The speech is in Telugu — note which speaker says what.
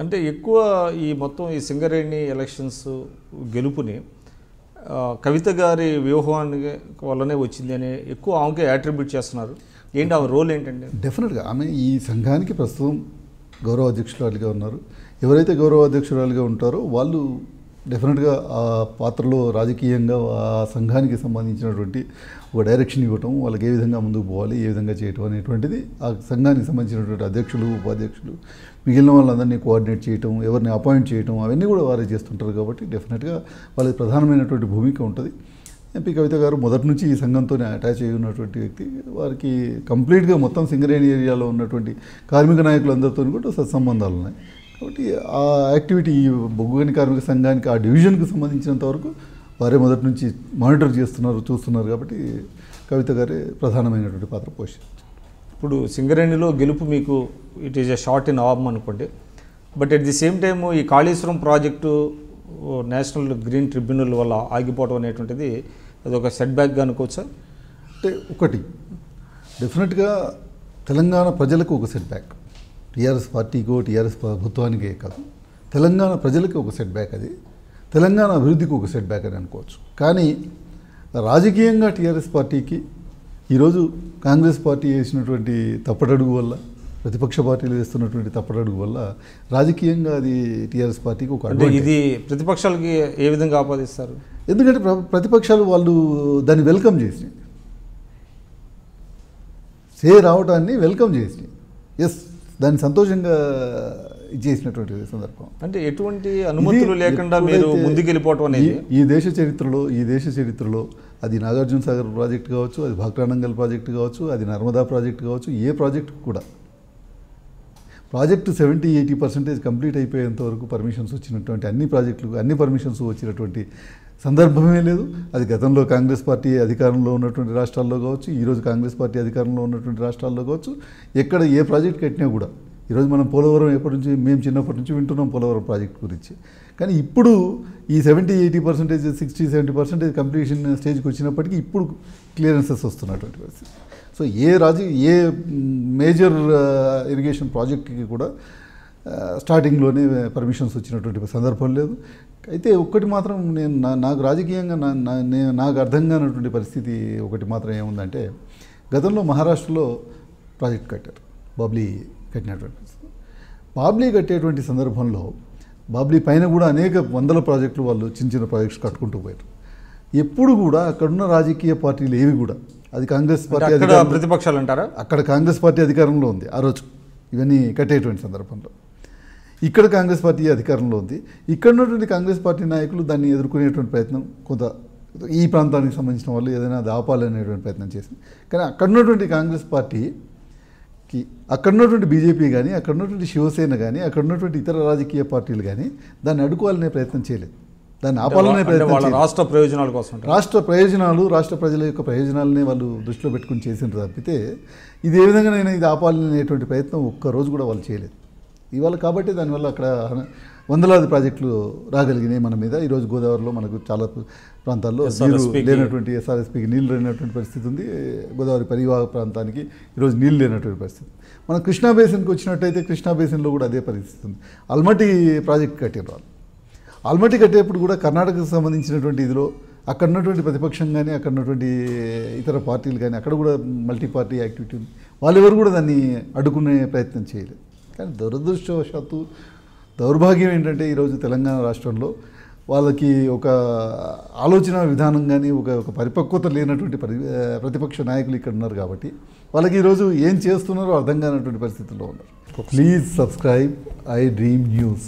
Speaker 1: అంటే ఎక్కువ ఈ మొత్తం ఈ సింగరేణి ఎలక్షన్స్ గెలుపుని కవిత గారి వ్యూహానికి వల్లనే వచ్చింది అని ఎక్కువ ఆమెకే అట్రిబ్యూట్ చేస్తున్నారు. ఏంటి ఆమె రోల్ ఏంటంటే?
Speaker 2: డెఫినెట్గా ఆమె ఈ సంఘానికి ప్రస్తుతం గౌరవ అధ్యక్షురాలిగా ఉన్నారు. ఎవరైతే గౌరవ అధ్యక్షురాలిగా ఉంటారో వాళ్ళు డెఫినెట్గా ఆ పాత్రలో రాజకీయంగా ఆ సంఘానికి సంబంధించినటువంటి ఒక డైరెక్షన్ ఇవ్వటం, వాళ్ళకి ఏ విధంగా ముందుకు పోవాలి, ఏ విధంగా చేయటం అనేటువంటిది ఆ సంఘానికి సంబంధించినటువంటి అధ్యక్షులు, ఉపాధ్యక్షులు, మిగిలిన వాళ్ళందరినీ కోఆర్డినేట్ చేయటం, ఎవరిని అపాయింట్ చేయటం, అవన్నీ కూడా వారే చేస్తుంటారు. కాబట్టి డెఫినెట్గా వాళ్ళకి ప్రధానమైనటువంటి భూమిక ఉంటుంది. ఎంపీ కవిత గారు మొదటి నుంచి ఈ సంఘంతోనే అటాచ్ అయ్యి ఉన్నటువంటి వ్యక్తి. వారికి కంప్లీట్గా మొత్తం సింగరేణి ఏరియాలో ఉన్నటువంటి కార్మిక నాయకులందరితో కూడా సత్సంబంధాలు ఉన్నాయి. కాబట్టి ఆ యాక్టివిటీ ఈ బొగ్గుగని కార్మిక సంఘానికి ఆ డివిజన్కి సంబంధించినంత వరకు వారే మొదటి నుంచి మానిటర్ చేస్తున్నారు, చూస్తున్నారు. కాబట్టి కవిత గారే ప్రధానమైనటువంటి పాత్ర పోషించారు.
Speaker 1: ఇప్పుడు సింగరేణిలో గెలుపు మీకు it is a shot in arm అనుకోండి. But at the same time ఈ Kaleshwaram project national green tribunal వల్ల ఆగిపోవడం అనేటువంటిది అది ఒక సెట్ బ్యాక్గా అనుకోవచ్చా?
Speaker 2: అంటే ఒకటి డెఫినెట్గా తెలంగాణ ప్రజలకు ఒక సెట్ బ్యాక్, టీఆర్ఎస్ పార్టీకో టీఆర్ఎస్ ప్రభుత్వానికే కాదు, తెలంగాణ ప్రజలకి ఒక సెట్ బ్యాక్, అది తెలంగాణ అభివృద్ధికి ఒక సెట్ బ్యాక్ అని అనుకోవచ్చు. కానీ రాజకీయంగా టీఆర్ఎస్ పార్టీకి ఈరోజు కాంగ్రెస్ పార్టీ వేసినటువంటి తప్పటడుగు వల్ల, ప్రతిపక్ష పార్టీలు వేస్తున్నటువంటి తప్పటడుగు వల్ల రాజకీయంగా అది టీఆర్ఎస్ పార్టీకి ఒక అడ్వాంటేజ్.
Speaker 1: ఇది ప్రతిపక్షాలకి ఏ విధంగా ఆపాదిస్తారు?
Speaker 2: ఎందుకంటే ప్రతిపక్షాలు వాళ్ళు దాన్ని వెల్కమ్ చేసినాయి, రావటాన్ని వెల్కమ్ చేసినాయి. ఎస్, దాన్ని సంతోషంగా చేసినటువంటి సందర్భం.
Speaker 1: అంటే ఎటువంటి అనుమతులు లేకుండా మీరు ముందుకెళ్ళిపోవటం అనేది
Speaker 2: ఈ దేశ చరిత్రలో అది నాగార్జున సాగర్ ప్రాజెక్ట్ కావచ్చు, అది భాక్రానంగల్ ప్రాజెక్టు కావచ్చు, అది నర్మదా ప్రాజెక్టు కావచ్చు, ఏ ప్రాజెక్టు కూడా ప్రాజెక్టు 70-80% కంప్లీట్ అయిపోయేంత వరకు పర్మిషన్స్ వచ్చినటువంటి అన్ని పర్మిషన్స్ వచ్చినటువంటి సందర్భమే లేదు. అది గతంలో కాంగ్రెస్ పార్టీ అధికారంలో ఉన్నటువంటి రాష్ట్రాల్లో కావచ్చు, ఈరోజు కాంగ్రెస్ పార్టీ అధికారంలో ఉన్నటువంటి రాష్ట్రాల్లో కావచ్చు, ఎక్కడ ఏ ప్రాజెక్ట్ కట్టినా కూడా ఈరోజు మనం పోలవరం ఎప్పటి నుంచి మేము చిన్నప్పటి నుంచి వింటున్నాం పోలవరం ప్రాజెక్ట్ గురించి. కానీ ఇప్పుడు ఈ 70-80%, 60-70% కంప్లీషన్ స్టేజ్కి వచ్చినప్పటికీ ఇప్పుడు క్లియరెన్సెస్ వస్తున్నటువంటి పరిస్థితి. సో ఏ మేజర్ ఇరిగేషన్ ప్రాజెక్ట్కి కూడా స్టార్టింగ్లోనే పర్మిషన్స్ వచ్చినటువంటి సందర్భం లేదు. అయితే ఒక్కటి మాత్రం నాకు రాజకీయంగా నాకు అర్థం కానటువంటి పరిస్థితి ఒకటి మాత్రం ఏముందంటే, గతంలో మహారాష్ట్రలో ప్రాజెక్ట్ కట్టారు, బాబ్లీ కట్టినటువంటి పరిస్థితి. బాబ్లీ కట్టేటువంటి సందర్భంలో బాబ్లీ పైన కూడా అనేక వందల ప్రాజెక్టులు వాళ్ళు చిన్న ప్రాజెక్ట్స్ కట్టుకుంటూ పోయారు. ఎప్పుడు కూడా అక్కడున్న రాజకీయ పార్టీలు ఏవి కూడా, అది కాంగ్రెస్ పార్టీ
Speaker 1: ప్రతిపక్షాలు అంటారా,
Speaker 2: అక్కడ కాంగ్రెస్ పార్టీ అధికారంలో ఉంది ఆ రోజు ఇవన్నీ కట్టేటువంటి సందర్భంలో, ఇక్కడ కాంగ్రెస్ పార్టీ అధికారంలో ఉంది. ఇక్కడ ఉన్నటువంటి కాంగ్రెస్ పార్టీ నాయకులు దాన్ని ఎదుర్కొనేటువంటి ప్రయత్నం కొంత ఈ ప్రాంతానికి సంబంధించిన వాళ్ళు ఏదైనా అది ఆపాలనేటువంటి ప్రయత్నం చేసింది. కానీ అక్కడ ఉన్నటువంటి కాంగ్రెస్ పార్టీకి, అక్కడ ఉన్నటువంటి బీజేపీ కానీ, అక్కడ ఉన్నటువంటి శివసేన కానీ, అక్కడ ఉన్నటువంటి ఇతర రాజకీయ పార్టీలు కానీ దాన్ని అడ్డుకోవాలనే ప్రయత్నం చేయలేదు, దాన్ని ఆపాలనే ప్రయత్నం చేయలేదు.
Speaker 1: రాష్ట్ర ప్రయోజనాల కోసం,
Speaker 2: రాష్ట్ర ప్రజల యొక్క ప్రయోజనాలనే వాళ్ళు దృష్టిలో పెట్టుకుని చేసినారు తప్పితే ఇది ఏ విధంగా నేను ఇది ఆపాలనేటువంటి ప్రయత్నం ఒక్కరోజు కూడా వాళ్ళు చేయలేదు. ఇవాళ కాబట్టి దానివల్ల అక్కడ వందలాది ప్రాజెక్టులు రాగలిగినాయి మన మీద. ఈరోజు గోదావరిలో మనకు చాలా ప్రాంతాల్లో లేనటువంటి ఎస్ఆర్ఎస్పీకి నీళ్ళు లేనటువంటి పరిస్థితి ఉంది. గోదావరి పరివాహక ప్రాంతానికి ఈరోజు నీళ్ళు లేనటువంటి పరిస్థితి. మనం కృష్ణా బేసిన్కి వచ్చినట్టయితే కృష్ణా బేసిన్లో కూడా అదే పరిస్థితి ఉంది. ఆల్మట్టి ప్రాజెక్ట్ కట్టారు వాళ్ళు. ఆల్మట్టి కట్టేప్పుడు కూడా కర్ణాటకకు సంబంధించినటువంటి ఇదిలో అక్కడ ఉన్నటువంటి ప్రతిపక్షం కానీ, అక్కడ ఉన్నటువంటి ఇతర పార్టీలు కానీ, అక్కడ కూడా మల్టీ పార్టీ యాక్టివిటీ ఉంది. వాళ్ళెవరు కూడా దాన్ని అడ్డుకునే ప్రయత్నం చేయలేదు. కానీ దురదృష్టవశాత్తు దౌర్భాగ్యం ఏంటంటే ఈరోజు తెలంగాణ రాష్ట్రంలో వాళ్ళకి ఒక ఆలోచన విధానం కానీ, ఒక పరిపక్వత లేనటువంటి ప్రతిపక్ష నాయకులు ఇక్కడ ఉన్నారు. కాబట్టి వాళ్ళకి ఈరోజు ఏం చేస్తున్నారో అర్థం కానటువంటి పరిస్థితుల్లో ఉన్నారు. Please subscribe I dream news.